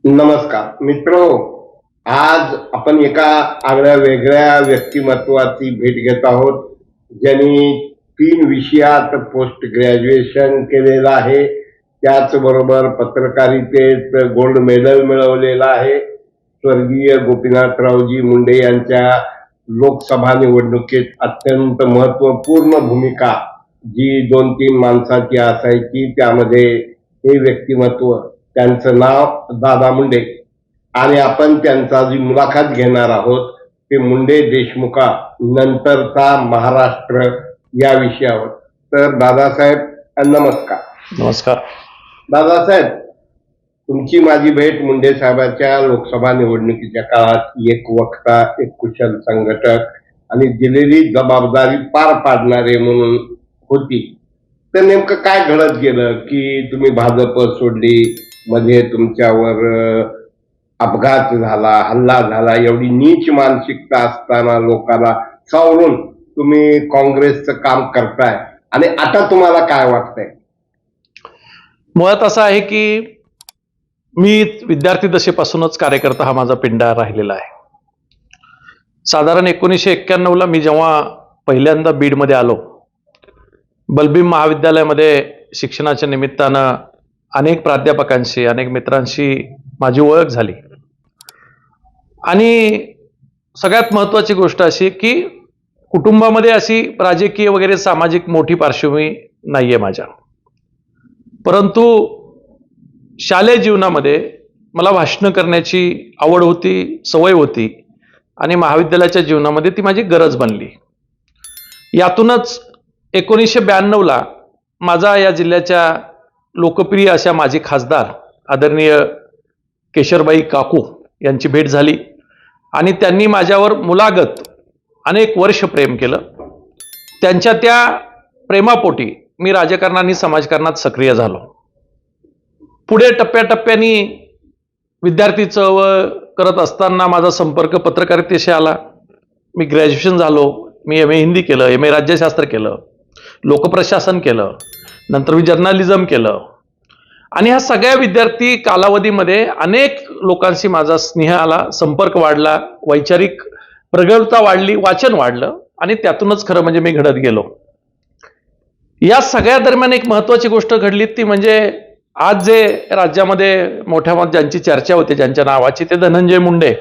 नमस्कार मित्रो. आज आपण एका आगळ्या वेगळ्या व्यक्तिमत्वाची भेट घेत आहोत, ज्यांनी 3 विषयात पोस्ट ग्रॅज्युएशन केलेलं आहे. त्याचबरोबर पत्रकारितेत गोल्ड मेडल मिळवलेलं आहे. स्वर्गीय गोपीनाथरावजी मुंडे यांच्या लोकसभा निवडणुकीत अत्यंत महत्वपूर्ण भूमिका जी 2-3 माणसाची असायची, त्यामध्ये हे व्यक्तिमत्व, त्यांचं नाव दादा मुंडे, आणि आपण त्यांचा जी मुलाखत घेणार आहोत ते मुंडे देशमुखा नंतरचा महाराष्ट्र या विषयावर. तर दादासाहेब नमस्कार. नमस्कार. दादासाहेब, तुमची माझी भेट मुंडे साहेबांच्या लोकसभा निवडणुकीच्या काळात एक वक्ता, एक कुशल संघटक आणि दिलेली जबाबदारी पार पाडणारे म्हणून होती. तर नेमकं काय घडत गेलं की तुम्ही भाजप सोडली, मध्ये तुमच्यावर अपघात झाला, हल्ला झाला, एवढी नीच मानसिकता असताना लोकांना सावरून तुम्ही काँग्रेसचं काम करताय, आणि आता तुम्हाला काय वाटतंय? मुळात असं आहे की मी विद्यार्थी दशेपासूनच कार्यकर्ता हा माझा पिंडा राहिलेला आहे. साधारण 1991ला मी जेव्हा पहिल्यांदा बीडमध्ये आलो, बलबीम महाविद्यालयामध्ये शिक्षणाच्या निमित्तानं अनेक प्राध्यापकांशी, अनेक मित्रांशी माझी ओळख झाली. आणि सगळ्यात महत्त्वाची गोष्ट अशी की कुटुंबामध्ये अशी राजकीय वगैरे सामाजिक मोठी पार्श्वभूमी नाहीये माझ्या, परंतु शालेय जीवनामध्ये मला भाषण करण्याची आवड होती, सवय होती, आणि महाविद्यालयाच्या जीवनामध्ये ती माझी गरज बनली. यातूनच 1992ला माझा या जिल्ह्याच्या लोकप्रिय अशा माजी खासदार आदरणीय केशरबाई काकू यांची भेट झाली, आणि त्यांनी माझ्यावर मुलागत अनेक वर्ष प्रेम केलं. त्यांच्या त्या प्रेमापोटी मी राजकारणाने समाजकारणात सक्रिय झालो. पुढे टप्प्याटप्प्याने विद्यार्थी चळवळ करत असताना माझा संपर्क पत्रकारितेशी आला. मी ग्रॅज्युएशन झालो. मी MA हिंदी केलं, MA राज्यशास्त्र केलं, लोकप्रशासन केलं, नंतर मी जर्नलिझम केलं. आणि ह्या सगळ्या विद्यार्थी कालावधीमध्ये अनेक लोकांशी माझा स्नेह आला, संपर्क वाढला, वैचारिक प्रगल्भता वाढली, वाचन वाढलं, आणि त्यातूनच खरं म्हणजे मी घडत गेलो. या सगळ्या दरम्यान एक महत्वाची गोष्ट घडली, ती म्हणजे आज जे राज्यामध्ये मोठ्या ज्यांची चर्चा होते, ज्यांच्या नावाची, ते धनंजय मुंडे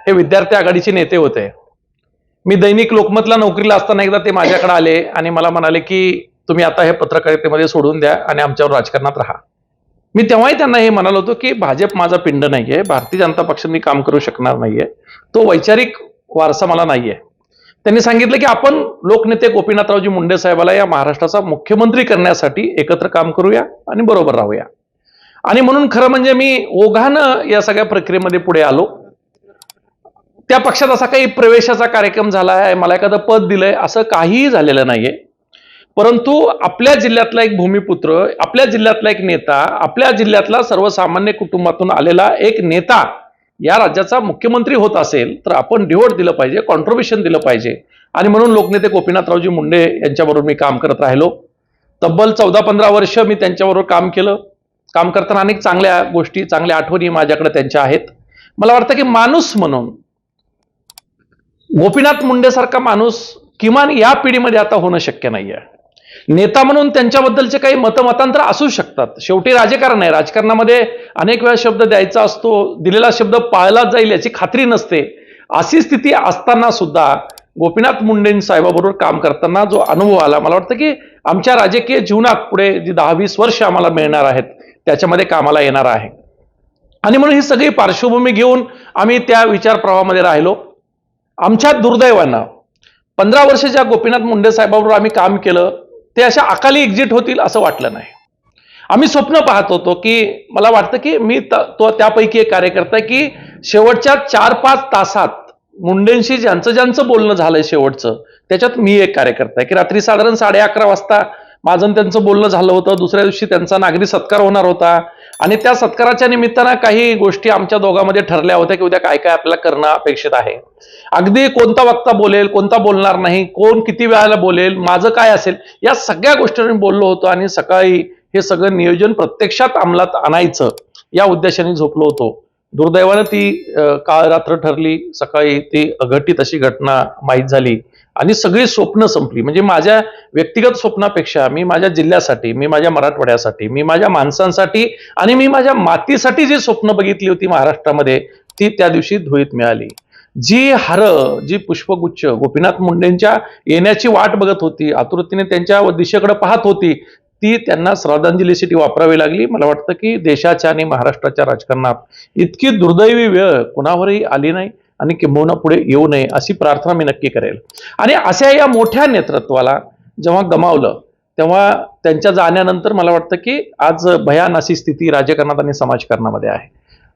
हे विद्यार्थी आघाडीचे नेते होते. मी दैनिक लोकमतला नोकरीला असताना एकदा ते माझ्याकडे आले आणि मला म्हणाले की तुम्ही आता हे पत्रकारितेमध्ये सोडून द्या आणि आमच्यावर राजकारणात राहा. मी तेव्हाही त्यांना हे म्हणालो होतो की भाजप माझा पिंड नाहीये, भारतीय जनता पक्षात मी काम करू शकणार नाहीये, तो वैचारिक वारसा मला नाहीये. त्यांनी सांगितलं की आपण लोकनेते गोपीनाथरावजी मुंडे साहेबाला या महाराष्ट्राचा मुख्यमंत्री करण्यासाठी एकत्र काम करूया आणि बरोबर राहूया. आणि म्हणून खरं म्हणजे मी ओघानं या सगळ्या प्रक्रियेमध्ये पुढे आलो. त्या पक्षात असा काही प्रवेशाचा कार्यक्रम झाला आहे, मला एखादं पद दिलंय, असं काहीही झालेलं नाहीये. परंतु आपल्या जिल्ह्यातला एक भूमिपुत्र, आपल्या जिल्ह्यातला एक नेता, आपल्या जिल्ह्यातला सर्वसामान्य कुटुंबातून आलेला एक नेता या राज्याचा मुख्यमंत्री होत असेल तर आपण डिवोट दिलं पाहिजे, कॉन्ट्रीब्युशन दिलं पाहिजे. आणि म्हणून लोकनेते गोपीनाथरावजी मुंडे यांच्याबरोबर मी काम करत राहिलो. तब्बल 14-15 वर्ष मी त्यांच्याबरोबर काम केलं. काम करताना अनेक चांगल्या गोष्टी, चांगल्या आठवणी माझ्याकडे त्यांच्या आहेत. मला वाटतं की माणूस म्हणून गोपीनाथ मुंडे सारखा माणूस किमान या पिढीमध्ये आता होणं शक्य नाहीये. नेता म्हणून त्यांच्याबद्दलचे काही मतमतांतर असू शकतात, शेवटी राजकारण आहे, राजकारणामध्ये अनेक वेळा शब्द द्यायचा असतो, दिलेला शब्द पाळला जाईल याची खात्री नसते. अशी स्थिती असताना सुद्धा गोपीनाथ मुंडे साहेबाबरोबर काम करताना जो अनुभव आला, मला वाटतं की आमच्या राजकीय जीवनात पुढे जी 10-20 वर्ष आम्हाला मिळणार आहेत त्याच्यामध्ये कामाला येणार आहे. आणि म्हणून ही सगळी पार्श्वभूमी घेऊन आम्ही त्या विचारप्रवाहामध्ये राहिलो. आमच्या दुर्दैवानं 15 वर्ष ज्या गोपीनाथ मुंडे साहेबाबरोबर आम्ही काम केलं ते अशा अकाली एक्झिट होतील असं वाटलं नाही. आम्ही स्वप्न पाहत होतो की मला वाटतं की मी तो त्यापैकी एक कार्यकर्ता की शेवटच्या 4-5 तासात मुंडेंशी ज्यांचं बोलणं झालंय शेवटचं, त्याच्यात मी एक कार्यकर्ता आहे की रात्री साधारण 11:30 वाजता माझं त्यांचं बोलणं झालं होतं. दुसऱ्या दिवशी त्यांचा नागरी सत्कार होणार होता, आणि त्या सत्काराच्या निमित्तानं काही गोष्टी आमच्या दोघांमध्ये ठरल्या होत्या की उद्या काय काय आपल्याला करणं अपेक्षित आहे. अगदी कोणता वक्ता बोलेल, कोणता बोलणार नाही, कोण किती वेळाला बोलेल, माझं काय असेल, या सगळ्या गोष्टींवर बोललो होतो. आणि सकाळी हे सगळं नियोजन प्रत्यक्षात अंमलात आणायचं या उद्देशाने झोपलो होतो. दुर्दैवानं ती काळ रात्र ठरली. सकाळी ती अघटित अशी घटना माहीत झाली आणि सगळी स्वप्न संपली. म्हणजे माझ्या व्यक्तिगत स्वप्नापेक्षा मी माझ्या जिल्ह्यासाठी, मी माझ्या मराठवाड्यासाठी, मी माझ्या माणसांसाठी आणि मी माझ्या मातीसाठी जी स्वप्न बघितली होती महाराष्ट्रामध्ये, ती त्या दिवशी धुळीत मिळाली. जी हारं, जी पुष्पगुच्छ गोपीनाथ मुंडेंच्या येण्याची वाट बघत होती, आतुरतेने त्यांच्या दिशेकडे पाहत होती, ती त्यांना श्रद्धांजलीसाठी वापरावी लागली. मला वाटतं की देशाच्या आणि महाराष्ट्राच्या राजकारणात इतकी दुर्दैवी वेळ कुणावरही आली नाही आणि किंबहुना पुढे येऊ नये अशी प्रार्थना मी नक्की करेल. आणि अशा या मोठ्या नेतृत्वाला जेव्हा गमावलं तेव्हा त्यांच्या जाण्यानंतर मला वाटतं की आज भयान अशी स्थिती राजकारणात आणि समाजकारणामध्ये आहे.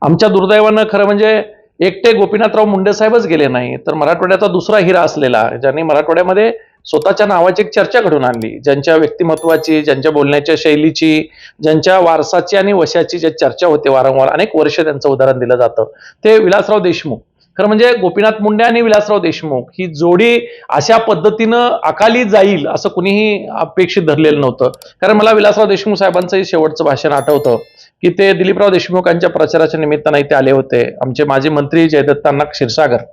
आमच्या दुर्दैवानं खरं म्हणजे एकटे गोपीनाथराव मुंडे साहेबच गेले नाही, तर मराठवाड्याचा दुसरा हिरा असलेला, ज्यांनी मराठवाड्यामध्ये स्वतःच्या नावाची एक चर्चा घडून आणली, ज्यांच्या व्यक्तिमत्वाची, ज्यांच्या बोलण्याच्या शैलीची, ज्यांच्या वारसाची आणि वशाची ज्या चर्चा होते वारंवार, अनेक वर्ष त्यांचं उदाहरण दिलं जातं, ते विलासराव देशमुख. खरं म्हणजे गोपीनाथ मुंडे आणि विलासराव देशमुख ही जोडी अशा पद्धतीनं अकाली जाईल असं कुणीही अपेक्षित धरलेलं नव्हतं. कारण मला विलासराव देशमुख साहेबांचंही शेवटचं भाषण आठवतं की ते दिलीपराव देशमुखांच्या प्रचाराच्या निमित्तानं इथे आले होते. आमचे माजी मंत्री जयदत्तांना क्षीरसागर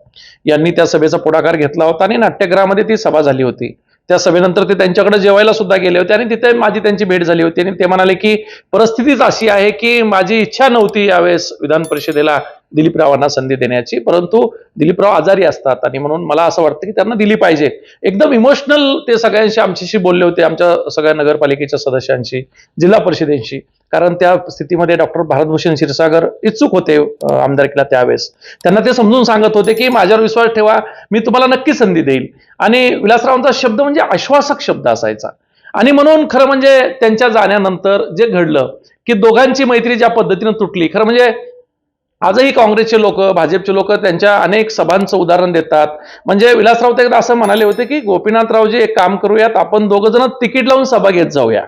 यांनी त्या सभेचा पुढाकार घेतला होता आणि नाट्यगृहामध्ये ती सभा झाली होती. त्या सभेनंतर ते त्यांच्याकडे जेवायला सुद्धा गेले होते आणि तिथे माझी त्यांची भेट झाली होती आणि ते म्हणाले की परिस्थितीच अशी आहे की माझी इच्छा नव्हती यावेळेस विधान परिषदेला दिलीपरावांना संधी देण्याची, परंतु दिलीपराव आजारी असतात आणि म्हणून मला असं वाटतं की त्यांना दिली पाहिजे. एकदम इमोशनल ते सगळ्यांशी आमच्याशी बोलले होते, आमच्या सगळ्या नगरपालिकेच्या सदस्यांशी, जिल्हा परिषदेशी. कारण त्या स्थितीमध्ये डॉक्टर भारतभूषण क्षीरसागर इच्छुक होते आमदारकीला त्यावेळेस. त्यांना ते समजून सांगत होते की माझ्यावर विश्वास ठेवा, मी तुम्हाला नक्की संधी देईल. आणि विलासरावांचा शब्द म्हणजे आश्वासक शब्द असायचा. आणि म्हणून खरं म्हणजे त्यांच्या जाण्यानंतर जे घडलं की दोघांची मैत्री ज्या पद्धतीनं तुटली, खरं म्हणजे आजही काँग्रेसचे लोक, भाजपचे लोक त्यांच्या अनेक सभांचं उदाहरण देतात. म्हणजे विलासराव ते एकदा असं म्हणाले होते की गोपीनाथरावजी एक काम करूयात, आपण दोघं जण तिकीट लावून सभा घेत जाऊया,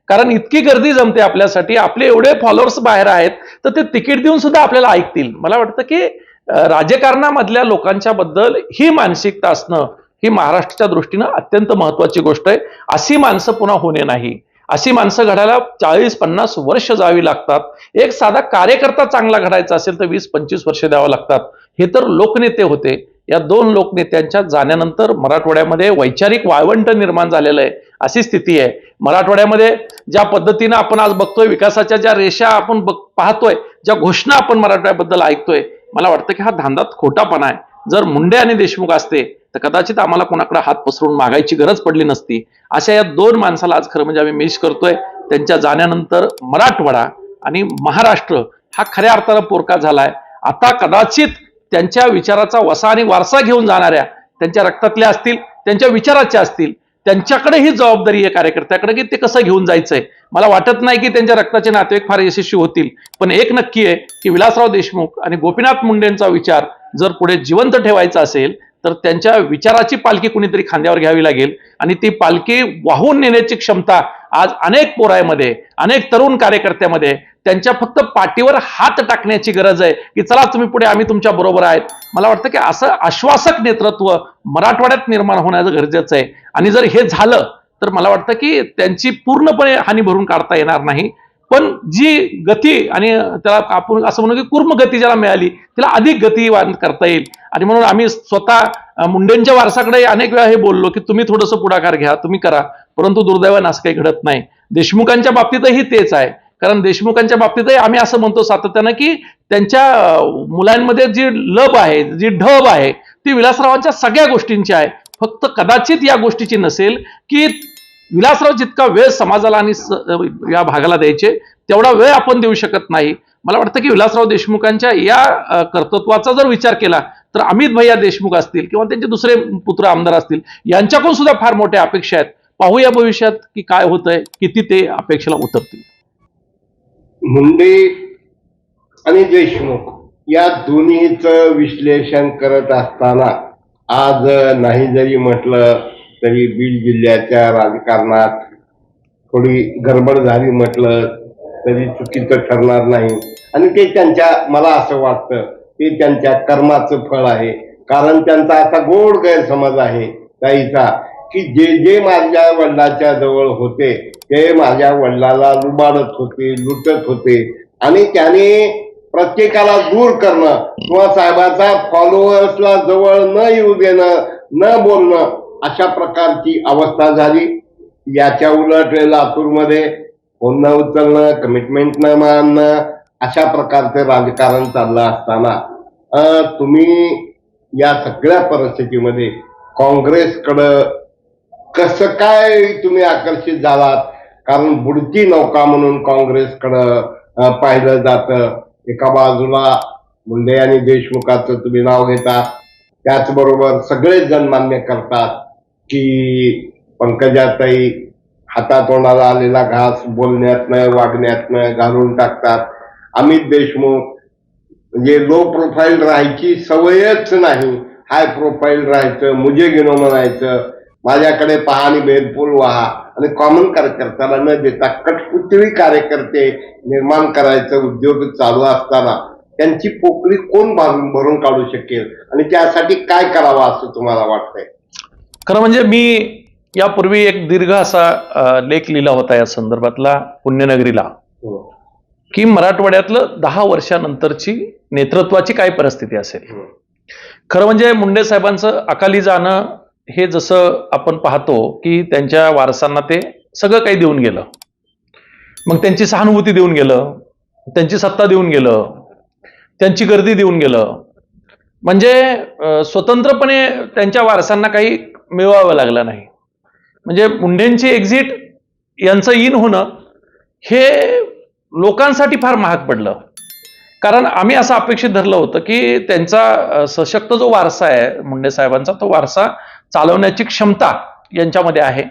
कारण इतकी गर्दी जमते आपल्यासाठी, आपले एवढे फॉलोअर्स बाहेर आहेत, तर ते तिकीट देऊन सुद्धा आपल्याला ऐकतील. मला वाटतं की राजकारणामधल्या लोकांच्या बद्दल ही मानसिकता असणं ही महाराष्ट्राच्या दृष्टीनं अत्यंत महत्वाची गोष्ट आहे. अशी माणसं पुन्हा होणे नाही. अशी माणसं घडायला 40-50 वर्ष जावी लागतात. एक साधा कार्यकर्ता चांगला घडायचा असेल तर 20-25 वर्ष द्यावं लागतात. हे तर लोकनेते होते. या दोन लोकनेत्यांच्या जाण्यानंतर मराठवाड्यामध्ये वैचारिक वाळवंट निर्माण झालेलं आहे, अशी स्थिती आहे. मराठवाड्यामध्ये ज्या पद्धतीनं आपण आज बघतोय, विकासाच्या ज्या रेषा आपण पाहतोय, ज्या घोषणा आपण मराठवाड्याबद्दल ऐकतोय, मला वाटतं की हा धांदात खोटापणा आहे. जर मुंडे आणि देशमुख असते तर कदाचित आम्हाला कोणाकडे हात पसरून मागायची गरज पडली नसती. अशा या दोन माणसाला आज खरं म्हणजे आम्ही मिस करतोय. त्यांच्या जाण्यानंतर मराठवाडा आणि महाराष्ट्र हा खऱ्या अर्थानं पोरका झालाय. आता कदाचित त्यांच्या विचाराचा वसा आणि वारसा घेऊन जाणाऱ्या, त्यांच्या रक्तातल्या असतील, त्यांच्या विचाराच्या असतील, त्यांच्याकडे ही जबाबदारी आहे कार्यकर्त्याकडे की ते कसं घेऊन जायचंय. मला वाटत नाही की त्यांच्या रक्ताचे नातेवाईक फार यशस्वी होतील, पण एक नक्की आहे की विलासराव देशमुख आणि गोपीनाथ मुंडेंचा विचार जर पुढे जिवंत ठेवायचा असेल तर त्यांच्या विचाराची पालखी कुणीतरी खांद्यावर घ्यावी लागेल आणि ती पालखी वाहून नेण्याची क्षमता आज अनेक पोरांमध्ये, अनेक तरुण कार्यकर्त्यामध्ये, त्यांच्या फक्त पाठीवर हात टाकण्याची गरज आहे की चला तुम्ही पुढे, आम्ही तुमच्या बरोबर आहेत. मला वाटतं की असं आश्वासक नेतृत्व मराठवाड्यात निर्माण होण्याचं गरजेचं आहे. आणि जर हे झालं तर मला वाटतं की त्यांची पूर्णपणे हानी भरून काढता येणार नाही, पण जी गती आणि त्याला आपण असं म्हणू की कुर्म गती ज्याला मिळाली तिला अधिक गतिवान करता येईल. आणि म्हणून आम्ही स्वतः मुंडेंच्या वारसाकडे अनेक वेळा हे बोललो की तुम्ही थोडंसं पुढाकार घ्या, तुम्ही करा, परंतु दुर्दैवानं असं काही घडत नाही. देशमुखांच्या बाबतीतही तेच आहे. कारण देशमुखांच्या बाबतीतही आम्ही असं म्हणतो सातत्यानं की त्यांच्या मुलांमध्ये जी लब आहे, जी ढब आहे, ती विलासरावांच्या सगळ्या गोष्टींची आहे. फक्त कदाचित या गोष्टीची नसेल की विलासराव जितका वेळ समाजाला आणि या भागाला द्यायचे तेवढा वेळ आपण देऊ शकत नाही. मला वाटतं की विलासराव देशमुखांच्या या कर्तृत्वाचा जर विचार केला तर अमित भैया देशमुख असतील किंवा त्यांचे दुसरे पुत्र आमदार असतील, यांच्याकडून सुद्धा फार मोठ्या अपेक्षा आहेत. पाहूया भविष्यात की काय होतंय, किती ते अपेक्षेला उतरतील. मुंडे आणि देशमुख या दोन्हीचं विश्लेषण करत असताना आज नाही जरी म्हटलं तरी बीड जिल्ह्याच्या राजकारणात थोडी गडबड झाली म्हटलं तरी चुकीचं ठरणार नाही. आणि ते त्यांच्या, मला असं वाटतं ते त्यांच्या कर्माचं फळ आहे. कारण त्यांचा असा गोड गैरसमज आहे काहीचा की जे जे माझ्या वडिलाच्या जवळ होते ते माझ्या वडिलाला लुबाडत होते, लुटत होते आणि त्याने प्रत्येकाला दूर करणं किंवा साहेबाचा फॉलोअर्सला जवळ न येऊ देणं, न बोलणं, अशा प्रकारची अवस्था झाली. याच्या उलट लातूरमध्ये फोन न उचलणं, कमिटमेंट न मानणं, अशा प्रकारचे राजकारण चाललं असताना तुम्ही या सगळ्या परिस्थितीमध्ये काँग्रेसकडं कसं काय तुम्ही आकर्षित झालात? कारण बुडती नौका म्हणून काँग्रेसकडं पाहिलं जातं. एका बाजूला मुंडे आणि देशमुखाचं तुम्ही नाव घेता, त्याचबरोबर सगळेच जण मान्य करतात की पंकजाताई हातातोंडाला आलेला घास बोलण्यातनं वागण्यातनं घालून टाकतात. अमित देशमुख म्हणजे लो प्रोफाईल राहायची सवयच नाही, हाय प्रोफाईल राहायचं, मुझे गिनो म्हणायचं, माझ्याकडे पहा आणि बेलपूल व्हा, आणि कॉमन कार्यकर्त्याला न देता कठपुतळी कार्यकर्ते निर्माण करायचं उद्योग चालू असताना त्यांची पोकळी कोण भरून काढू शकेल आणि त्यासाठी काय करावं असं तुम्हाला वाटतंय? खरं म्हणजे मी यापूर्वी एक दीर्घ असा लेख लिहिला होता या संदर्भातला पुण्यनगरीला, की मराठवाड्यातलं 10 वर्षानंतरची नेतृत्वाची काय परिस्थिती असेल. खरं म्हणजे मुंडे साहेबांचं अकाली जाणं हे जसं आपण पाहतो की त्यांच्या वारसांना ते सगळं काही देऊन गेलं, मग त्यांची सहानुभूती देऊन गेलं, त्यांची सत्ता देऊन गेलं, त्यांची गर्दी देऊन गेलं, म्हणजे स्वतंत्रपणे त्यांच्या वारसांना काही मिळवावं लागलं नाही. म्हणजे मुंडेंची एक्झिट, यांचं इन होणं हे लोकांसाठी फार महाग पडलं. कारण आम्ही असं अपेक्षित धरलं होतं की त्यांचा सशक्त जो वारसा आहे मुंडे साहेबांचा, तो वारसा चालवण्याची क्षमता यांच्यामध्ये आहे.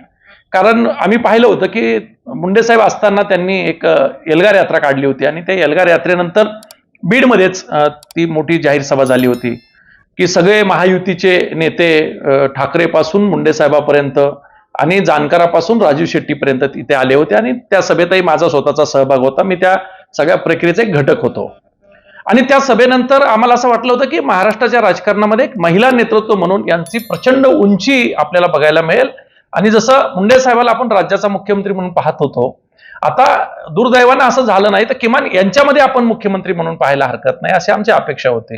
कारण आम्ही पाहिलं होतं की मुंडे साहेब असताना त्यांनी एक एल्गार यात्रा काढली होती आणि त्या एल्गार यात्रेनंतर बीडमध्येच ती मोठी जाहीर सभा झाली होती की सगळे महायुतीचे नेते ठाकरेपासून मुंडे साहेबापर्यंत आणि जानकरापासून राजू शेट्टीपर्यंत तिथे आले होते आणि त्या सभेतही माझा स्वतःचा सहभाग होता. मी त्या सगळ्या प्रक्रियेचा एक घटक होतो. आणि त्या सभेनंतर आम्हाला असं वाटलं होतं की महाराष्ट्राच्या राजकारणामध्ये एक महिला नेतृत्व म्हणून यांची प्रचंड उंची आपल्याला बघायला मिळेल. आणि जसं मुंडे साहेबाला आपण राज्याचा मुख्यमंत्री म्हणून पाहत होतो, आता दुर्दैवानं असं झालं नाही, तर किमान यांच्यामध्ये आपण मुख्यमंत्री म्हणून पाहायला हरकत नाही अशी आमची अपेक्षा होती.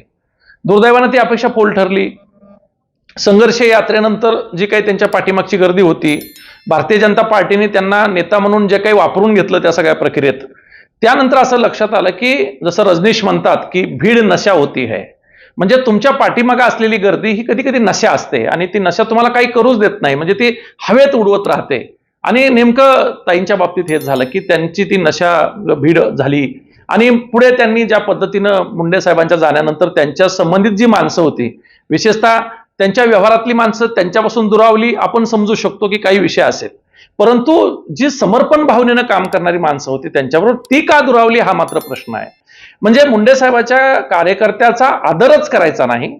दुर्दैवानं ती अपेक्षा फोल ठरली. संघर्ष यात्रेनंतर जी काही त्यांच्या पाठीमागची गर्दी होती, भारतीय जनता पार्टीने त्यांना नेता म्हणून जे काही वापरून घेतलं त्या सगळ्या प्रक्रियेत, त्यानंतर असं लक्षात आलं की जसं रजनीश म्हणतात की भीड नशा होती है, म्हणजे तुमच्या पाठीमागे असलेली गर्दी ही कधी कधी नशा असते आणि ती नशा तुम्हाला काही करूच देत नाही, म्हणजे ती हवेत उडवत राहते. आणि नेमकं ताईंच्या बाबतीत हेच झालं की त्यांची ती नशा भीड झाली आणि पुढे त्यांनी ज्या पद्धतीनं मुंडे साहेबांच्या जाण्यानंतर त्यांच्या संबंधित जी माणसं होती, विशेषतः त्यांच्या व्यवहारातली माणसं त्यांच्यापासून दुरावली, आपण समजू शकतो की काही विषय असेल, परंतु जी समर्पण भावनेनं काम करणारी माणसं होती त्यांच्याबरोबर ती का दुरावली हा मात्र प्रश्न आहे. म्हणजे मुंडे साहेबाच्या कार्यकर्त्याचा आदरच करायचा नाही,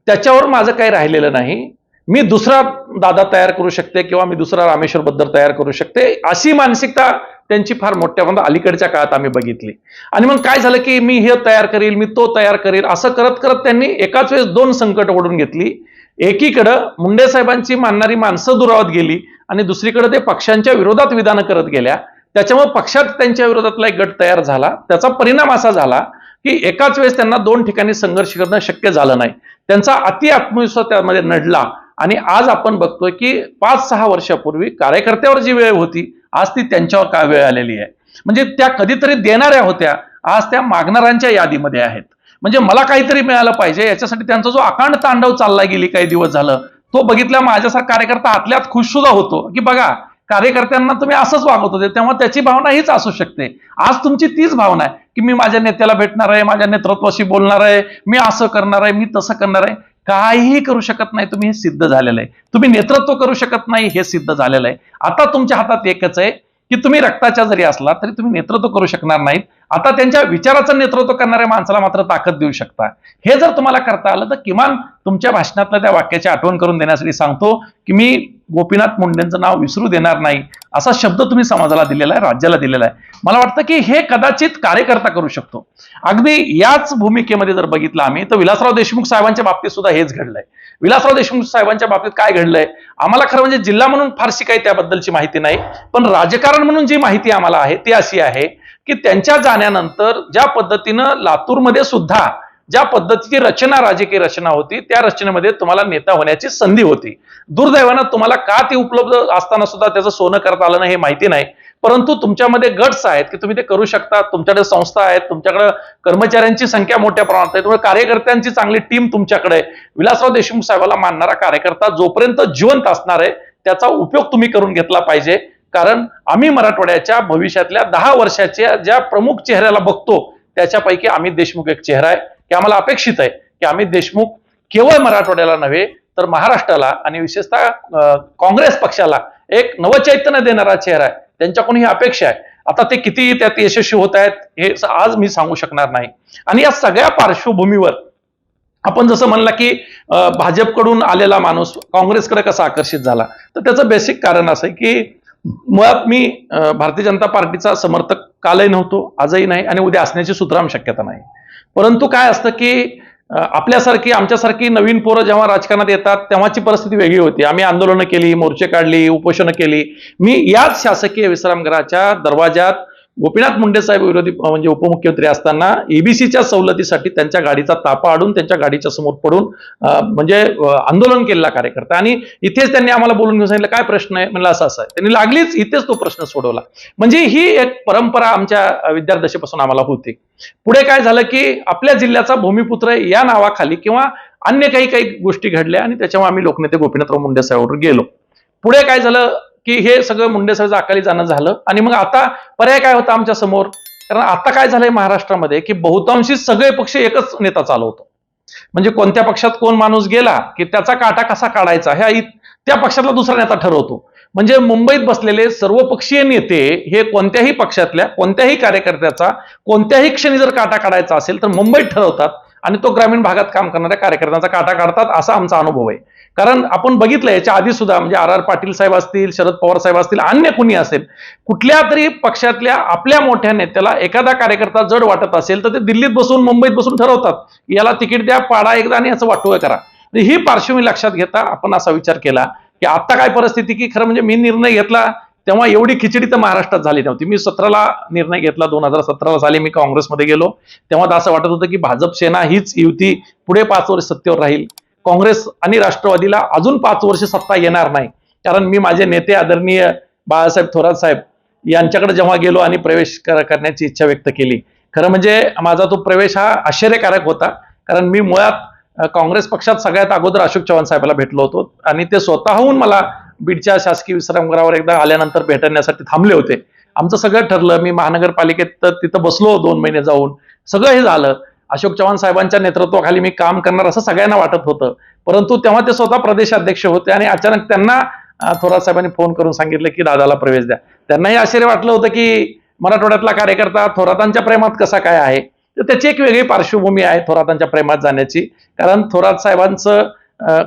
त्याच्यावर माझं काही राहिलेलं नाही. मी दुसरा दादा तयार करू शकते किंवा मी दुसरा रामेश्वर बद्दल तयार करू शकते, अशी मानसिकता त्यांची फार मोठ्या प्रमाणात अलीकडच्या काळात आम्ही बघितली. आणि मग काय झालं की मी हे तयार करेल, मी तो तयार करेल, असं करत करत त्यांनी एकाच वेळेस 2 संकट ओढून घेतली. एकीकडं मुंडे साहेबांची मानणारी माणसं दुरावत गेली आणि दुसरीकडे ते पक्षांच्या विरोधात विधानं करत गेल्या. त्याच्यामुळे पक्षात त्यांच्या विरोधातला एक गट तयार झाला. त्याचा परिणाम असा झाला की एकाच वेळेस त्यांना 2 ठिकाणी संघर्ष करणं शक्य झालं नाही. त्यांचा अति आत्मविश्वास त्यामध्ये नडला आणि आज आपण बघतोय की 5-6 वर्षापूर्वी कार्यकर्त्यावर जी वेळ होती, आज ती त्यांच्यावर काय वेळ आलेली आहे. म्हणजे त्या कधीतरी देणाऱ्या होत्या, आज त्या मागणाऱ्यांच्या यादीमध्ये आहेत. म्हणजे मला काहीतरी मिळालं पाहिजे याच्यासाठी त्यांचा जो अकांड तांडव चालला गेली काही दिवस झालं, तो बघितला माझ्यासारखा कार्यकर्ता आतल्यात खुश सुद्धा होतो की बघा कार्यकर्त्यांना तुम्ही असंच वागवत होते, तेव्हा त्याची भावना हीच असू शकते. आज तुमची तीच भावना आहे की मी माझ्या नेत्याला भेटणार आहे, माझ्या नेतृत्वाशी बोलणार आहे, मी असं करणार आहे, मी तसं करणार आहे. काहीही करू शकत नाही तुम्ही, हे सिद्ध झालेलं आहे. तुम्ही नेतृत्व करू शकत नाही हे सिद्ध झालेलं आहे. आता तुमच्या हातात एकच आहे की तुम्ही रक्ताच्या जरी असला तरी तुम्ही नेतृत्व करू शकणार नाहीत. आता त्यांच्या विचाराचं नेतृत्व करणाऱ्या माणसाला मात्र ताकद देऊ शकता. हे जर तुम्हाला करता आलं तर किमान तुमच्या भाषणातल्या त्या वाक्याची आठवण करून देण्यासाठी सांगतो की मी गोपीनाथ मुंडेंचं नाव विसरू देणार नाही, असा शब्द तुम्ही समाजाला दिलेला आहे, राज्याला दिलेला आहे. मला वाटतं की हे कदाचित कार्यकर्ता करू शकतो. अगदी याच भूमिकेमध्ये जर बघितलं आम्ही तर विलासराव देशमुख साहेबांच्या बाबतीत सुद्धा हेच घडलंय. विलासराव देशमुख साहेबांच्या बाबतीत काय घडलंय, आम्हाला खरं म्हणजे जिल्हा म्हणून फारशी काही त्याबद्दलची माहिती नाही, पण राजकारण म्हणून जी माहिती आम्हाला आहे ती अशी आहे की त्यांच्या जाण्यानंतर ज्या पद्धतीनं लातूरमध्ये सुद्धा ज्या पद्धतीची राजकीय रचना होती त्या रचनेमध्ये तुम्हाला नेता होण्याची संधी होती. दुर्दैवानं तुम्हाला का ती उपलब्ध असताना सुद्धा त्याचं सोनं करता आलं नाही हे माहिती नाही, परंतु तुमच्यामध्ये गट्स आहेत की तुम्ही ते करू शकता. तुमच्याकडे संस्था आहेत, तुमच्याकडे कर्मचाऱ्यांची संख्या मोठ्या प्रमाणात आहे, त्यामुळे कार्यकर्त्यांची चांगली टीम तुमच्याकडे आहे. विलासराव देशमुख साहेबांना मानणारा कार्यकर्ता जोपर्यंत जिवंत असणार आहे त्याचा उपयोग तुम्ही करून घेतला पाहिजे. कारण आम्ही मराठवाड्याच्या भविष्यातल्या 10 वर्षाच्या ज्या प्रमुख चेहऱ्याला बघतो त्याच्यापैकी अमित देशमुख एक चेहरा आहे की आम्हाला अपेक्षित आहे की अमित देशमुख केवळ मराठवाड्याला नव्हे तर महाराष्ट्राला आणि विशेषतः काँग्रेस पक्षाला एक नवचैतन्य देणारा चेहरा आहे. त्यांच्याकडून ही अपेक्षा आहे. आता ते किती त्यात यशस्वी होत आहेत हे आज मी सांगू शकणार नाही. आणि या सगळ्या पार्श्वभूमीवर आपण जसं म्हणला की भाजपकडून आलेला माणूस काँग्रेसकडे कसा आकर्षित झाला, तर त्याचं बेसिक कारण असं आहे की मुळात मी भारतीय जनता पार्टीचा समर्थक कालही नव्हतो, आजही नाही आणि उद्या असण्याची सुतराम शक्यता नाही. परंतु काय असतं की आपल्यासारखी आमच्यासारखी नवीन पोरं जेव्हा राजकारणात येतात तेव्हाची परिस्थिती वेगळी होती. आम्ही आंदोलनं केली, मोर्चे काढली, उपोषणं केली. मी याच शासकीय विश्रामगृहाच्या दरवाजात गोपीनाथ मुंडे साहेब विरोधी म्हणजे उपमुख्यमंत्री असताना ईबीसीच्या सवलतीसाठी त्यांच्या गाडीचा तापा अडून त्यांच्या गाडीच्या समोर पडून म्हणजे आंदोलन केलेला कार्यकर्ता. आणि इथेच त्यांनी आम्हाला बोलून घेऊन सांगितलं काय प्रश्न आहे, म्हणलं असं आहे. त्यांनी लागलीच इथेच तो प्रश्न सोडवला. म्हणजे ही एक परंपरा आमच्या विद्यार्थ्यापासून आम्हाला होती. पुढे काय झालं की आपल्या जिल्ह्याचा भूमिपुत्र या नावाखाली किंवा अन्य काही गोष्टी घडल्या आणि त्याच्यामुळे आम्ही लोकनेते गोपीनाथराव मुंडे साहेबांवर गेलो. पुढे काय झालं की हे सगळं मुंडे साहेबांचं अकाली जाणं झालं आणि मग आता पर्याय काय होता आमच्या समोर. कारण आता काय झालंय महाराष्ट्रामध्ये की बहुतांशी सगळे पक्ष एकच नेता चालवतो. म्हणजे कोणत्या पक्षात कोण माणूस गेला की त्याचा काटा कसा काढायचा ह्या त्या पक्षातला दुसरा नेता ठरवतो. म्हणजे मुंबईत बसलेले सर्वपक्षीय नेते हे कोणत्याही पक्षातल्या कोणत्याही कार्यकर्त्याचा कोणत्याही क्षणी जर काटा काढायचा असेल तर मुंबईत ठरवतात आणि तो ग्रामीण भागात काम करणाऱ्या कार्यकर्त्यांचा काटा काढतात असा आमचा अनुभव आहे. कारण आपण बघितलं याच्या आधी सुद्धा म्हणजे आर पाटील साहेब असतील, शरद पवार साहेब असतील, अन्य कुणी असेल, कुठल्या तरी पक्षातल्या आपल्या मोठ्या नेत्याला एखादा कार्यकर्ता जड वाटत असेल तर ते दिल्लीत बसून मुंबईत बसून ठरवतात याला तिकीट द्या, पाडा एकदा आणि याचं वाटोळ करा. ही पार्श्वभूमी लक्षात घेता आपण असा विचार केला की आता काय परिस्थिती की खरं म्हणजे मी निर्णय घेतला तेव्हा एवढी खिचडी तर महाराष्ट्रात झाली नव्हती. मी 17ला निर्णय घेतला, 2017 साली मी काँग्रेसमध्ये गेलो. तेव्हा असं वाटत होतं की भाजप सेना हीच युती पुढे 5 वर्ष सत्तेवर राहील. काँग्रेस आणि राष्ट्रवादीला अजून 5 वर्ष सत्ता येणार नाही. कारण मी माझे नेते आदरणीय बाळासाहेब थोरात साहेब यांच्याकडे जेव्हा गेलो आणि प्रवेश करण्याची इच्छा व्यक्त केली, खरं म्हणजे माझा तो प्रवेश हा आश्चर्यकारक होता. कारण मी मुळात काँग्रेस पक्षात सगळ्यात अगोदर अशोक चव्हाण साहेबांना भेटलो होतो आणि ते स्वतःहून मला बीडच्या शासकीय विश्रामगृहावर एकदा आल्यानंतर भेटण्यासाठी थांबले होते. आमचं सगळं ठरलं. मी महानगरपालिकेत तिथं बसलो 2 महिने जाऊन. सगळं हे झालं. अशोक चव्हाण साहेबांच्या नेतृत्वाखाली मी काम करणार असं सगळ्यांना वाटत होतं. परंतु तेव्हा ते स्वतः प्रदेशाध्यक्ष होते आणि अचानक त्यांना थोरात साहेबांनी फोन करून सांगितलं की दादाला प्रवेश द्या. त्यांनाही आश्चर्य वाटलं होतं की मराठवाड्यातला कार्यकर्ता थोरातांच्या प्रेमात कसा काय आहे. तर त्याची एक वेगळी पार्श्वभूमी आहे थोरातांच्या प्रेमात जाण्याची. कारण थोरात साहेबांचं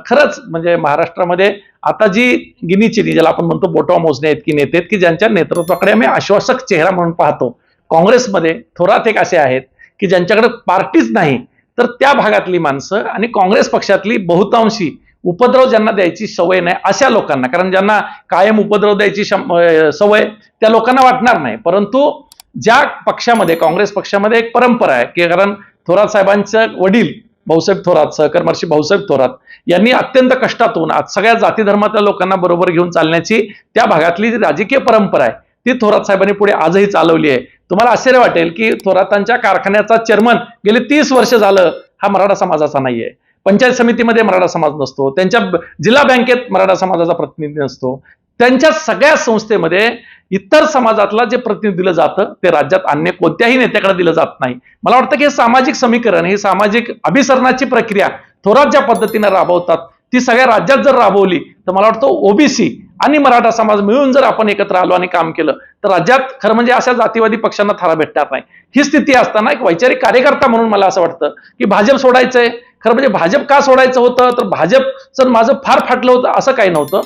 खरंच म्हणजे महाराष्ट्रामध्ये आता जी गिनीचिनी ज्याला आपण म्हणतो बोटावर मोजण्या इतकी नेते आहेत की ज्यांच्या नेतृत्वाकडे आम्ही आश्वासक चेहरा म्हणून पाहतो. काँग्रेसमध्ये थोरात एक असे आहेत की ज्यांच्याकडे पार्टीच नाही तर त्या भागातली माणसं आणि काँग्रेस पक्षातली बहुतांशी उपद्रव ज्यांना द्यायची सवय नाही अशा लोकांना, कारण ज्यांना कायम उपद्रव द्यायची सवय त्या लोकांना वाटणार नाही. परंतु ज्या पक्षामध्ये काँग्रेस पक्षामध्ये एक परंपरा आहे की कारण थोरात साहेबांचे वडील भाऊसाहेब थोरात, सहकर्मर्षी भाऊसाहेब थोरात यांनी अत्यंत कष्टातून आज सगळ्या जाती धर्मातल्या लोकांना बरोबर घेऊन चालण्याची त्या भागातली जी राजकीय परंपरा आहे ती थोरात साहेबांनी पुढे आजही चालवली आहे. तुम्हाला आश्चर्य वाटेल की थोरातांच्या कारखान्याचा चेअरमन गेले 30 वर्ष झालं हा मराठा समाजाचा नाहीये. पंचायत समितीमध्ये मराठा समाज नसतो, त्यांच्या जिल्हा बँकेत मराठा समाजाचा प्रतिनिधी नसतो, त्यांच्या सगळ्या संस्थेमध्ये इतर समाजातला जे प्रतिनिधी दिलं जातं ते राज्यात अन्य कोणत्याही नेत्याकडे दिलं जात नाही. मला वाटतं की हे सामाजिक समीकरण, ही सामाजिक अभिसरणाची प्रक्रिया थोरात ज्या पद्धतीने राबवतात ती सगळ्या राज्यात जर राबवली तर मला वाटतं ओबीसी आणि मराठा समाज मिळून जर आपण एकत्र आलो आणि काम केलं तर राज्यात खरं म्हणजे अशा जातीवादी पक्षांना थारा भेटणार नाही. ही स्थिती असताना एक वैचारिक कार्यकर्ता म्हणून मला असं वाटतं की भाजप सोडायचंय. खरं म्हणजे भाजप का सोडायचं होतं तर भाजपचं माझं फार फाटलं होतं असं काही नव्हतं.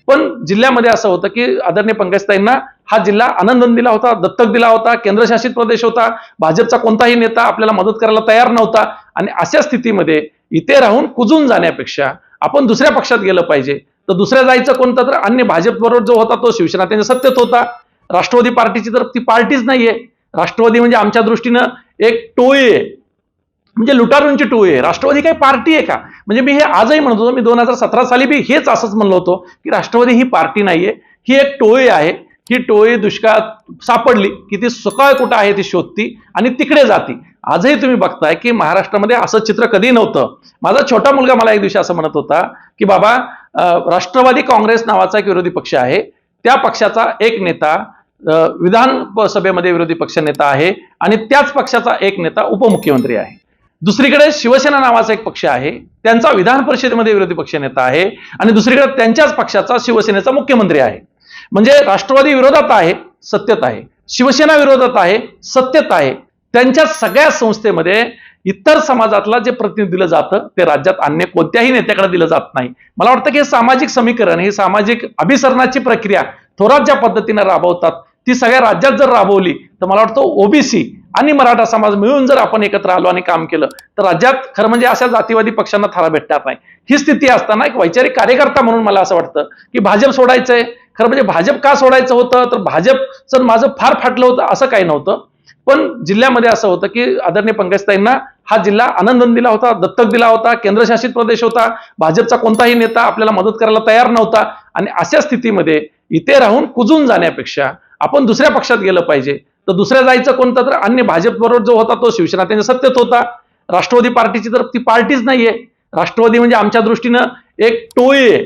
पण जिल्ह्यामध्ये असं होतं की आदरणीय पंकजताईंना हा जिल्हा आनंदन दिला होता, दत्तक दिला होता, केंद्रशासित प्रदेश होता, भाजपचा कोणताही नेता आपल्याला मदत करायला तयार नव्हता आणि अशा स्थितीमध्ये इथे राहून कुजून जाण्यापेक्षा आपण दुसऱ्या पक्षात गेलं पाहिजे. तर दुसऱ्या जायचं कोणतं तर अन्य भाजप बरोबर जो होता तो शिवसेना त्यांच्या सत्तेत होता. राष्ट्रवादी पार्टीची तर ती पार्टीच नाहीये. राष्ट्रवादी म्हणजे आमच्या दृष्टीनं एक टोळी आहे, म्हणजे लुटारूंची टोळी आहे. राष्ट्रवादी काही पार्टी आहे का? म्हणजे मी हे आजही म्हणत होतो, मी 2017 साली बी हेच असंच म्हणलो होतो की राष्ट्रवादी ही पार्टी नाहीये, ही एक टोळी आहे. ही टोळी दुष्काळात सापडली की ती सकाळ कुठं आहे ती शोधती आणि तिकडे जाती. आजही तुम्ही बघताय की महाराष्ट्रामध्ये असं चित्र कधी नव्हतं. माझा छोटा मुलगा मला एक दिवशी असं म्हणत होता की बाबा, राष्ट्रवादी काँग्रेस नावाचा एक विरोधी पक्ष आहे, त्या पक्षाचा एक नेता विधानसभेमध्ये विरोधी पक्ष नेता आहे आणि त्याच पक्षाचा एक नेता उपमुख्यमंत्री आहे. दुसरीकडे शिवसेना नावाचा एक पक्ष आहे, त्यांचा विधान परिषदेमध्ये विरोधी पक्ष नेता आहे आणि दुसरीकडे त्यांच्याच पक्षाचा शिवसेनेचा मुख्यमंत्री आहे. म्हणजे राष्ट्रवादी विरोधात आहे, सत्तेत आहे. शिवसेना विरोधात आहे, सत्तेत आहे. त्यांच्या सगळ्या संस्थेमध्ये इतर समाजातला जे प्रतिनिधी दिलं जातं ते राज्यात अन्य कोणत्याही नेत्याकडे दिलं जात नाही. मला वाटतं की हे सामाजिक समीकरण, ही सामाजिक अभिसरणाची प्रक्रिया थोरात ज्या पद्धतीने राबवतात ती सगळ्या राज्यात जर राबवली तर मला वाटतं ओबीसी आणि मराठा समाज मिळून जर आपण एकत्र आलो आणि काम केलं तर राज्यात खरं म्हणजे अशा जातीवादी पक्षांना थारा भेटणार नाही. ही स्थिती असताना एक वैचारिक कार्यकर्ता म्हणून मला असं वाटतं की भाजप सोडायचंय. खरं म्हणजे भाजप का सोडायचं होतं तर भाजपचं माझं फार फाटलं होतं असं काही नव्हतं, पण जिल्ह्यामध्ये असं होतं की आदरणीय पंकजताईंना हा जिल्हा आनंदन दिला होता, दत्तक दिला होता, केंद्रशासित प्रदेश होता, भाजपचा कोणताही नेता आपल्याला मदत करायला तयार नव्हता आणि अशा स्थितीमध्ये इथे राहून कुजून जाण्यापेक्षा आपण दुसऱ्या पक्षात गेलं पाहिजे. तर दुसऱ्या जायचं कोणतं तर अन्य भाजप बरोबर जो होता तो शिवसेना त्यांच्या सत्तेत होता. राष्ट्रवादी पार्टीची तर ती पार्टीच नाहीये. राष्ट्रवादी म्हणजे आमच्या दृष्टीनं एक टोळी आहे,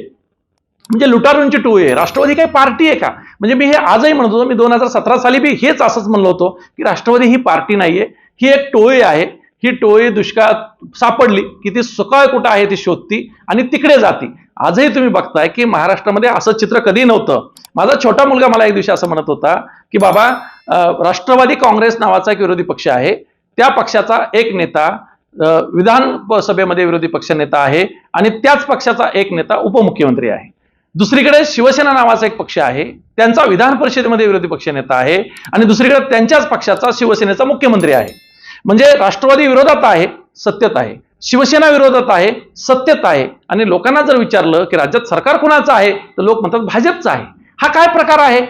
म्हणजे लुटारूंची टोळी आहे. राष्ट्रवादी काही पार्टी आहे का? म्हणजे मी हे आजही म्हणत होतो, मी 2017 साली बी हेच असंच म्हणलो होतो की राष्ट्रवादी ही पार्टी नाहीये, ही एक टोळी आहे. ही टोळी दुष्काळात सापडली की ती सकाळ कुठं आहे ती शोधती आणि तिकडे जाती. आजही तुम्ही बघताय की महाराष्ट्रामध्ये असं चित्र कधी नव्हतं. माझा छोटा मुलगा मला एक दिवशी असं म्हणत होता की बाबा, राष्ट्रवादी काँग्रेस नावाचा एक विरोधी पक्ष आहे, त्या पक्षाचा एक नेता विधानसभेमध्ये विरोधी पक्ष नेता आहे आणि त्याच पक्षाचा एक नेता उपमुख्यमंत्री आहे. दुसरीकडे शिवसेना नावाचा एक पक्ष आहे, त्यांचा विधान परिषदेमध्ये विरोधी पक्ष नेता आहे आणि दुसरीकडे त्यांच्याच पक्षाचा शिवसेनेचा मुख्यमंत्री आहे. म्हणजे राष्ट्रवादी विरोधात आहे, सत्तेत आहे. शिवसेना विरोधात आहे, सत्तेत आहे. आणि लोकांना जर विचारलं की राज्यात सरकार कोणाचं आहे तर लोक म्हणतात भाजपचं आहे. हा काय प्रकार आहे?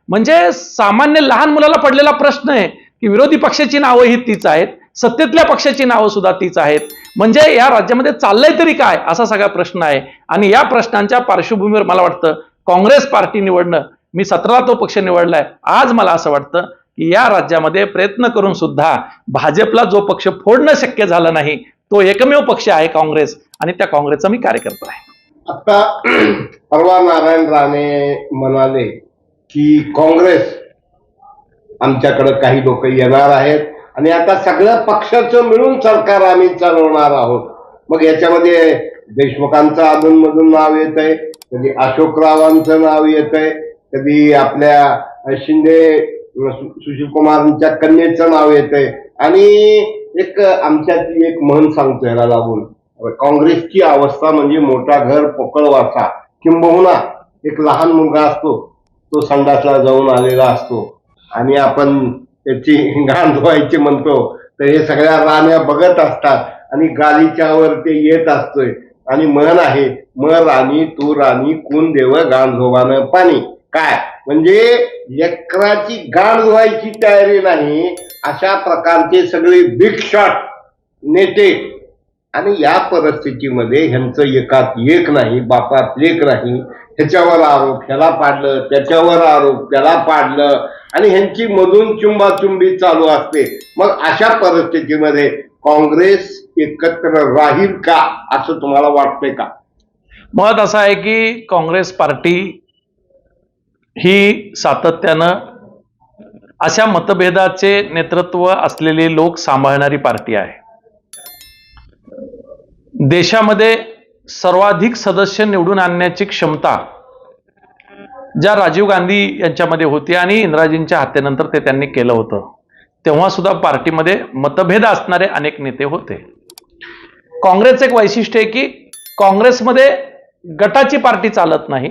म्हणजे सामान्य लहान मुलाला पडलेला प्रश्न आहे की विरोधी पक्षाची नावं ही तीच आहेत, सत्तेतल्या पक्षाची नावं सुद्धा तीच आहेत. म्हणजे या राज्यामध्ये चाललंय तरी काय असा सगळा प्रश्न आहे. आणि या प्रश्नांच्या पार्श्वभूमीवर मला वाटतं काँग्रेस पार्टी निवडणं, मी 17 तो पक्ष निवडलाय. आज मला असं वाटतं की या राज्यामध्ये प्रयत्न करून सुद्धा भाजपला जो पक्ष फोडणं शक्य झालं नाही तो एकमेव पक्ष आहे काँग्रेस, आणि त्या काँग्रेसचा मी कार्यकर्ता आहे. आता परवा नारायण राणे म्हणाले की काँग्रेस आमच्याकडे काही लोक येणार आहेत आणि आता सगळ्या पक्षाचं मिळून सरकार आम्ही चालवणार आहोत. मग याच्यामध्ये देशमुखांचं अधूनमधून नाव येत आहे, कधी अशोकरावांचं नाव येत आहे, कधी आपल्या शिंदे सुशील कुमारांच्या कन्येचं नाव येत आहे आणि एक आमच्यातली एक म्हण सांगतो याला लागून, काँग्रेसची अवस्था म्हणजे मोठा घर पोकळ वासा, किंबहुना एक लहान मुलगा असतो तो संडासला जाऊन आलेला असतो आणि आपण त्याची घाण धुवायची म्हणतो तर हे सगळ्या राण्या बघत असतात आणि गालीच्या वर ते येत असतोय आणि म्हण आहे, म राणी तू राणी कोण देव गाण धुवानं पाणी. काय म्हणजे लेकराची गाण धुवायची तयारी नाही अशा प्रकारचे सगळे बिग शॉट नेते. आणि या परिस्थितीमध्ये ह्यांचं एकात एक नाही, बापात लेक नाही, ह्याच्यावर आरोप ह्याला पाडलं, त्याच्यावर आरोप त्याला पाडलं आणि ह्यांची मधून चुंबाचुंबी चालू असते. मग अशा परिस्थितीमध्ये काँग्रेस एकत्र राहील का असं तुम्हाला वाटतंय का? मत असं आहे की काँग्रेस पार्टी ही सातत्यानं अशा मतभेदाचे नेतृत्व असलेले लोक सांभाळणारी पार्टी आहे. देशामध्ये सर्वाधिक सदस्य निवडून आणण्याची क्षमता ज्या राजीव गांधी यांच्यामध्ये होती आणि इंदिराजींच्या हत्येनंतर ते त्यांनी केलं होतं, तेव्हा सुद्धा पार्टीमध्ये मतभेद असणारे अनेक नेते होते. काँग्रेसचं एक वैशिष्ट्य आहे की काँग्रेसमध्ये गटाची पार्टी चालत नाही,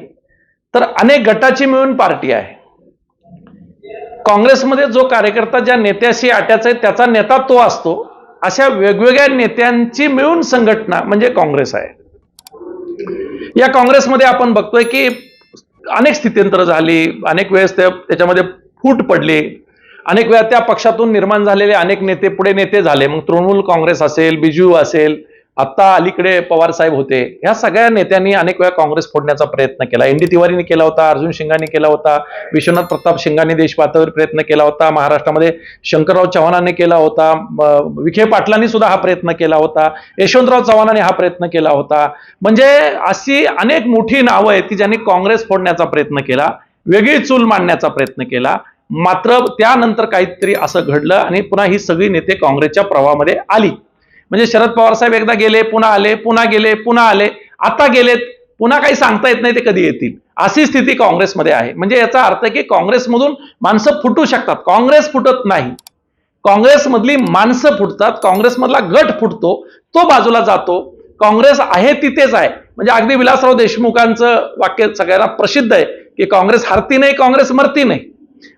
तर अनेक गटाची मिळून पार्टी आहे. काँग्रेसमध्ये जो कार्यकर्ता ज्या नेत्याशी अटॅच आहे त्याचा नेता तो असतो. अशा वेगवेगळ्या नेत्यांची मिळून संघटना म्हणजे काँग्रेस आहे. या काँग्रेसमध्ये आपण बघतोय की अनेक स्थित्यंतर झाली, अनेक वेळेस त्याच्यामध्ये फूट पडली अनेक वेळा त्या पक्षातून निर्माण झालेले अनेक नेते पुढे नेते झाले. मग तृणमूल काँग्रेस असेल, बिजू असेल, आता अलीकडे पवार साहेब होते. ह्या सगळ्या नेत्यांनी अनेक वेळा काँग्रेस फोडण्याचा प्रयत्न केला. एन डी तिवारीने केला होता, अर्जुन शिंगाने केला होता, विश्वनाथ प्रताप शिंगाने देश पातळीवर प्रयत्न केला होता, महाराष्ट्रामध्ये शंकरराव चव्हाणांनी केला होता, विखे पाटलांनी सुद्धा हा प्रयत्न केला होता, यशवंतराव चव्हाणांनी हा प्रयत्न केला होता. म्हणजे अशी अनेक मोठी नावं आहेत की ज्यांनी काँग्रेस फोडण्याचा प्रयत्न केला, वेगळी चूल मांडण्याचा प्रयत्न केला. मात्र त्यानंतर काहीतरी असं घडलं आणि पुन्हा ही सगळी नेते काँग्रेसच्या प्रवाहामध्ये आली. म्हणजे शरद पवार साहेब एकदा गेले, पुन्हा आले, पुन्हा गेले, पुन्हा आले, आता गेलेत, पुन्हा काही सांगता येत नाही ते कधी येतील, अशी स्थिती काँग्रेसमध्ये आहे. म्हणजे याचा अर्थ की काँग्रेसमधून माणसं फुटू शकतात, काँग्रेस फुटत नाही. काँग्रेसमधली माणसं फुटतात, काँग्रेसमधला गट फुटतो, तो बाजूला जातो. काँग्रेस आहे तिथेच आहे. म्हणजे अगदी विलासराव देशमुखांचं वाक्य सगळ्यांना प्रसिद्ध आहे की काँग्रेस हरती नाही, काँग्रेस मरती नाही.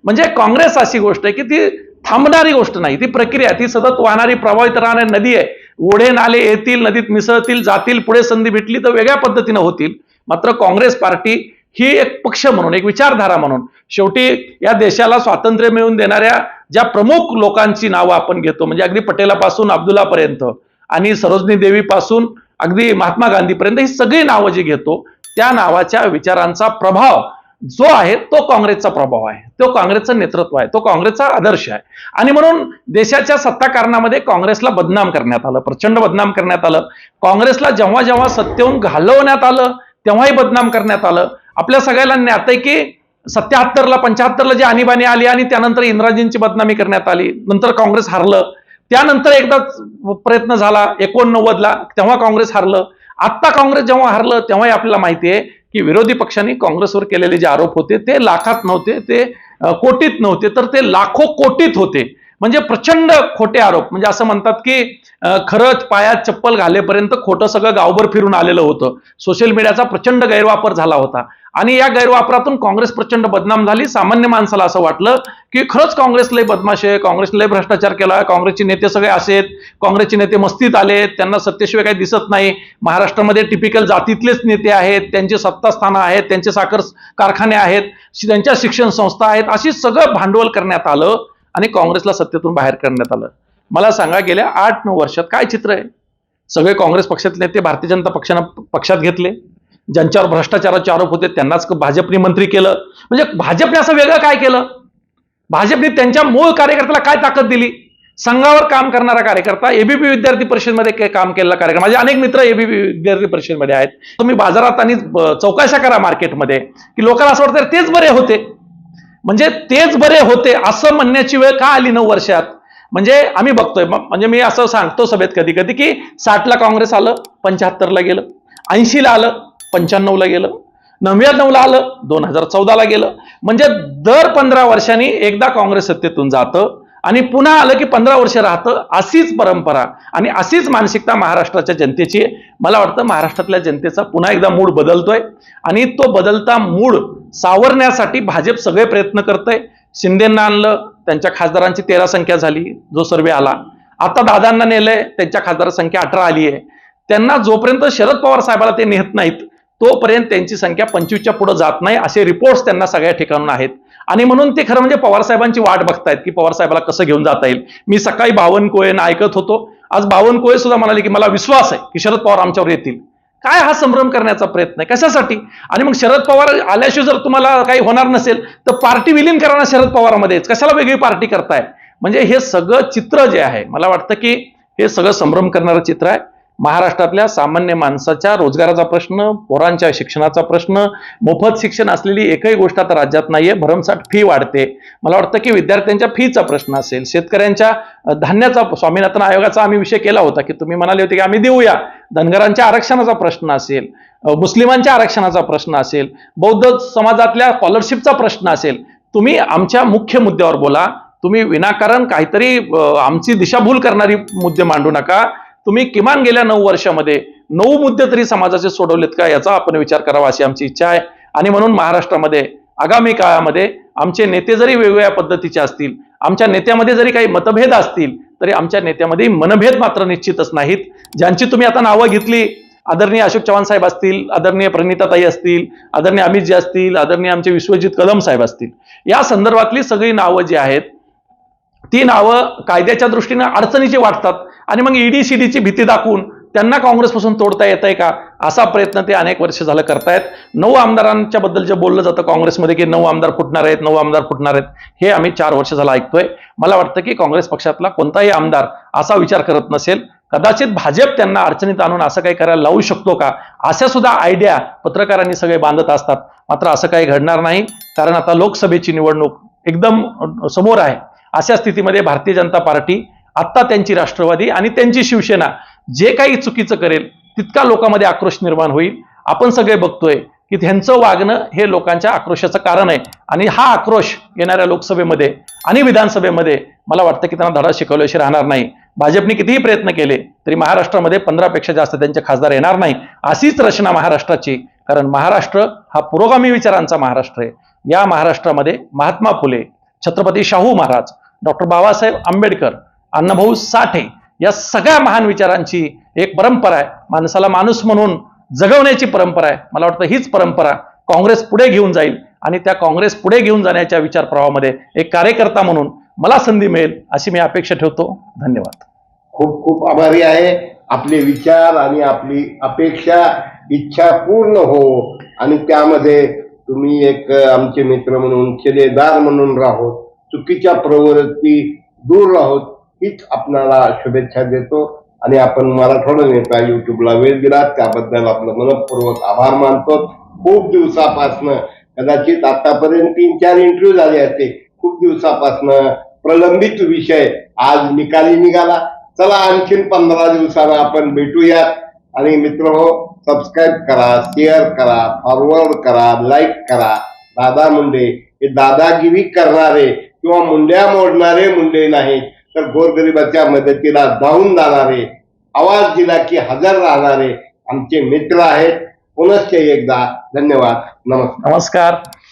म्हणजे काँग्रेस अशी गोष्ट आहे की ती थांबणारी गोष्ट नाही, ती प्रक्रिया, ती सतत वाहणारी प्रवाहित राहणारी नदी आहे. ओढे नाले येतील, नदीत मिसळतील, जातील, पुढे संधी भेटली तर वेगळ्या पद्धतीनं होतील. मात्र काँग्रेस पार्टी ही एक पक्ष म्हणून, एक विचारधारा म्हणून, शेवटी या देशाला स्वातंत्र्य मिळवून देणाऱ्या ज्या प्रमुख लोकांची नावं आपण घेतो, म्हणजे अगदी पटेलापासून अब्दुल्लापर्यंत आणि सरोजनी देवीपासून अगदी महात्मा गांधीपर्यंत ही सगळी नावं जी घेतो, त्या नावाच्या विचारांचा प्रभाव जो आहे तो काँग्रेसचा प्रभाव आहे, तो काँग्रेसचं नेतृत्व आहे, तो काँग्रेसचा आदर्श आहे. आणि म्हणून देशाच्या सत्ताकारणामध्ये काँग्रेसला बदनाम करण्यात आलं, प्रचंड बदनाम करण्यात आलं. काँग्रेसला जेव्हा जेव्हा सत्तेहून घालवण्यात आलं तेव्हाही बदनाम करण्यात आलं. आपल्या सगळ्याला ज्ञात आहे की 77ला 75ला जी आणीबाणी आली आणि त्यानंतर इंदिराजींची बदनामी करण्यात आली, नंतर काँग्रेस हारलं. त्यानंतर एकदा प्रयत्न झाला 89ला, तेव्हा काँग्रेस हारलं. आत्ता काँग्रेस जेव्हा हारलं तेव्हाही आपल्याला माहिती आहे की विरोधी पक्षांनी काँग्रेसवर केलेले जे आरोप होते ते लाखात नव्हते, ते कोटीत नव्हते, तर ते लाखो कोटीत होते. म्हणजे प्रचंड खोटे आरोप. म्हणजे असं म्हणतात की खरंच पायात चप्पल घालेपर्यंत खोटं सगळं गावभर फिरून आलेलं होतं. सोशल मीडियाचा प्रचंड गैरवापर झाला होता आणि या गैरवापरातून काँग्रेस प्रचंड बदनाम झाली. सामान्य माणसाला असं वाटलं की खरंच काँग्रेस लय बदमाश आहे, काँग्रेसने लय भ्रष्टाचार केला, काँग्रेसचे नेते सगळे असे आहेत, काँग्रेसचे नेते मस्तीत आलेत, त्यांना सत्तेशिवाय काही दिसत नाही, महाराष्ट्रामध्ये टिपिकल जातीतलेच नेते आहेत, त्यांची सत्तास्थानं आहेत, त्यांचे साखर कारखाने आहेत, त्यांच्या शिक्षण संस्था आहेत, अशी सगळं भांडवल करण्यात आलं आणि काँग्रेसला सत्तेतून बाहेर करण्यात आलं. मला सांगा, गेल्या 8-9 वर्षात काय चित्र आहे? सगळे काँग्रेस पक्षातले नेते भारतीय जनता पक्षात घेतले, ज्यांच्यावर भ्रष्टाचाराचे आरोप होते त्यांनाच भाजपने मंत्री केलं. म्हणजे भाजपने असं वेगळं काय केलं? भाजपने त्यांच्या मूळ कार्यकर्त्याला काय ताकद दिली? संघावर काम करणारा कार्यकर्ता, एबीपी विद्यार्थी परिषदेमध्ये काम केलेला कार्यकर्ता, माझे अनेक मित्र एबीपी विद्यार्थी परिषदेमध्ये आहेत. तुम्ही बाजारात आणि चौकशा करा मार्केटमध्ये की लोकांना असं वाटतं तेच बरे होते. म्हणजे तेच बरे होते असं म्हणण्याची वेळ का आली 9 वर्षात? म्हणजे आम्ही बघतोय, म्हणजे मी असं सांगतो सभेत कधी कधी की 60ला काँग्रेस आलं, 75ला गेलं, 80ला आलं, 95ला गेलं, 99ला आलं, 2014ला गेलं. म्हणजे दर 15 वर्षांनी एकदा काँग्रेस सत्तेतून जातं आणि पुन्हा आलं की 15 वर्ष राहतं. अशीच परंपरा आणि अशीच मानसिकता महाराष्ट्राच्या जनतेची. मला वाटतं महाराष्ट्रातल्या जनतेचा पुन्हा एकदा मूड बदलतोय आणि तो बदलता मूड सावरण्यासाठी भाजप सगळे प्रयत्न करतंय. शिंदेंना आणलं, त्यांच्या खासदारांची 13 संख्या झाली, जो सर्वे आला. आता दादांना नेलंय, त्यांच्या खासदार संख्या 18 आली आहे. त्यांना जोपर्यंत शरद पवार साहेबाला ते नेत नाहीत तोपर्यंत त्यांची संख्या 25च्या पुढे जात नाही, असे रिपोर्ट्स त्यांना सगळ्या ठिकाणून आहेत. आणि म्हणून ते खरं म्हणजे पवार साहेबांची वाट बघतायत की पवार साहेबाला कसं घेऊन जाता येईल. मी सकाळी बावनकुळेंना ऐकत होतो, आज बावनकुळे सुद्धा म्हणाले की मला विश्वास आहे की शरद पवार आमच्यावर येतील. काय हा संभ्रम करण्याचा प्रयत्न आहे, कशासाठी? आणि मग शरद पवार आल्याशिवाय जर तुम्हाला काही होणार नसेल तर पार्टी विलीन करा ना शरद पवारामध्येच, कशाला वेगळी पार्टी करताय? म्हणजे हे सगळं चित्र जे आहे, मला वाटतं की हे सगळं संभ्रम करणारं चित्र आहे. महाराष्ट्रातल्या सामान्य माणसाच्या रोजगाराचा प्रश्न, पोरांच्या शिक्षणाचा प्रश्न, मोफत शिक्षण असलेली एकही गोष्ट आता राज्यात नाहीये. भरमसाठ फी वाढते. मला वाटतं की विद्यार्थ्यांच्या फीचा प्रश्न असेल, शेतकऱ्यांच्या धान्याचा, स्वामीनाथन आयोगाचा आम्ही विषय केला होता की तुम्ही म्हणाले होते की आम्ही देऊया. धनगरांच्या आरक्षणाचा प्रश्न असेल, मुस्लिमांच्या आरक्षणाचा प्रश्न असेल, बौद्ध समाजातल्या स्कॉलरशिपचा प्रश्न असेल, तुम्ही आमच्या मुख्य मुद्द्यावर बोला. तुम्ही विनाकारण काहीतरी आमची दिशाभूल करणारी मुद्दे मांडू नका. तुम्ही किमान गेल्या 9 वर्षामध्ये 9 मुद्दे तरी समाजाचे सोडवलेत का, याचा आपण विचार करावा अशी आमची इच्छा आहे. आणि म्हणून महाराष्ट्रामध्ये आगामी काळामध्ये आमचे नेते जरी वेगवेगळ्या पद्धतीचे असतील, आमच्या नेत्यामध्ये जरी काही मतभेद असतील, तरी आमच्या नेत्यामध्ये मनभेद मात्र निश्चितच नाहीत. ज्यांची तुम्ही आता नावं घेतली, आदरणीय अशोक चव्हाण साहेब असतील, आदरणीय प्रणिताताई असतील, आदरणीय अमितजी असतील, आदरणीय आमचे विश्वजित कदम साहेब असतील, या संदर्भातली सगळी नावं जी आहेत ती नावं कायद्याच्या दृष्टीनं अडचणीची वाटतात आणि मग ईडी सीडीची भीती दाखवून त्यांना काँग्रेसपासून तोडता येत आहे का, असा प्रयत्न ते अनेक वर्ष झालं करतायत. 9 आमदारांच्या बद्दल जे बोललं जातं काँग्रेसमध्ये की 9 आमदार फुटणार आहेत, 9 आमदार फुटणार आहेत, हे आम्ही 4 वर्ष झालं ऐकतोय. मला वाटतं की काँग्रेस पक्षातला कोणताही आमदार असा विचार करत नसेल. कदाचित भाजप त्यांना अडचणीत आणून असं काही करायला लावू शकतो का, अशा सुद्धा आयडिया पत्रकारांनी सगळे बांधत असतात. मात्र असं काही घडणार नाही, कारण आता लोकसभेची निवडणूक एकदम समोर आहे. अशा स्थितीमध्ये भारतीय जनता पार्टी, आत्ता त्यांची राष्ट्रवादी आणि त्यांची शिवसेना जे काही चुकीचं करेल तितका लोकांमध्ये आक्रोश निर्माण होईल. आपण सगळे बघतोय की त्यांचं वागणं हे लोकांच्या आक्रोशाचं कारण आहे आणि हा आक्रोश येणाऱ्या लोकसभेमध्ये आणि विधानसभेमध्ये मला वाटतं की त्यांना धडा शिकवल्याशिवाय राहणार नाही. भाजपने कितीही प्रयत्न केले तरी महाराष्ट्रामध्ये 15 पेक्षा जास्त त्यांचे खासदार येणार नाही. अशीच रचना महाराष्ट्राची, कारण महाराष्ट्र हा पुरोगामी विचारांचा महाराष्ट्र आहे. या महाराष्ट्रामध्ये महात्मा फुले, छत्रपती शाहू महाराज, डॉक्टर बाबासाहेब आंबेडकर, अण्णाभाऊ साठे या सगळ्या महान विचारांची एक परंपरा आहे. माणसाला माणूस म्हणून जगवण्याची परंपरा आहे. मला वाटतं हीच परंपरा काँग्रेस पुढे घेऊन जाईल आणि त्या काँग्रेस पुढे घेऊन जाण्याच्या विचार प्रवाहामध्ये एक कार्यकर्ता म्हणून मला संधी मिळेल अशी मी अपेक्षा ठेवतो. धन्यवाद. खूप खूप आभारी आहे. आपले विचार आणि आपली अपेक्षा, इच्छा पूर्ण हो आणि त्यामध्ये तुम्ही एक आमचे मित्र म्हणून, शिलेदार म्हणून राहोत, चुकीच्या प्रवृत्ती दूर राहोत, हीच आपणाला शुभेच्छा देतो. आणि आपण मराठवाडा नेता युट्यूबला वेळ दिला त्याबद्दल आपलं मनपूर्वक आभार मानतो. खूप दिवसापासनं, कदाचित आतापर्यंत 3-4 इंटरव्ह्यू झाले असते, खूप दिवसापासनं प्रलंबित विषय आज निकाली निघाला. चला आणखीन 15 दिवसांना आपण भेटूयात. आणि मित्र सबस्क्राईब करा, शेअर करा, फॉरवर्ड करा, लाईक करा. दादा मुंडे हे दादागिरी करणारे किंवा मुंड्या मोडणारे मुंडे नाहीत, तर गोरगरिबाच्या मदतीला धावून जाणारे, आवाज दिला की हजर राहणारे आमचे मित्र आहेत. पुनश्च एकदा धन्यवाद. नमस्कार. नमस्कार.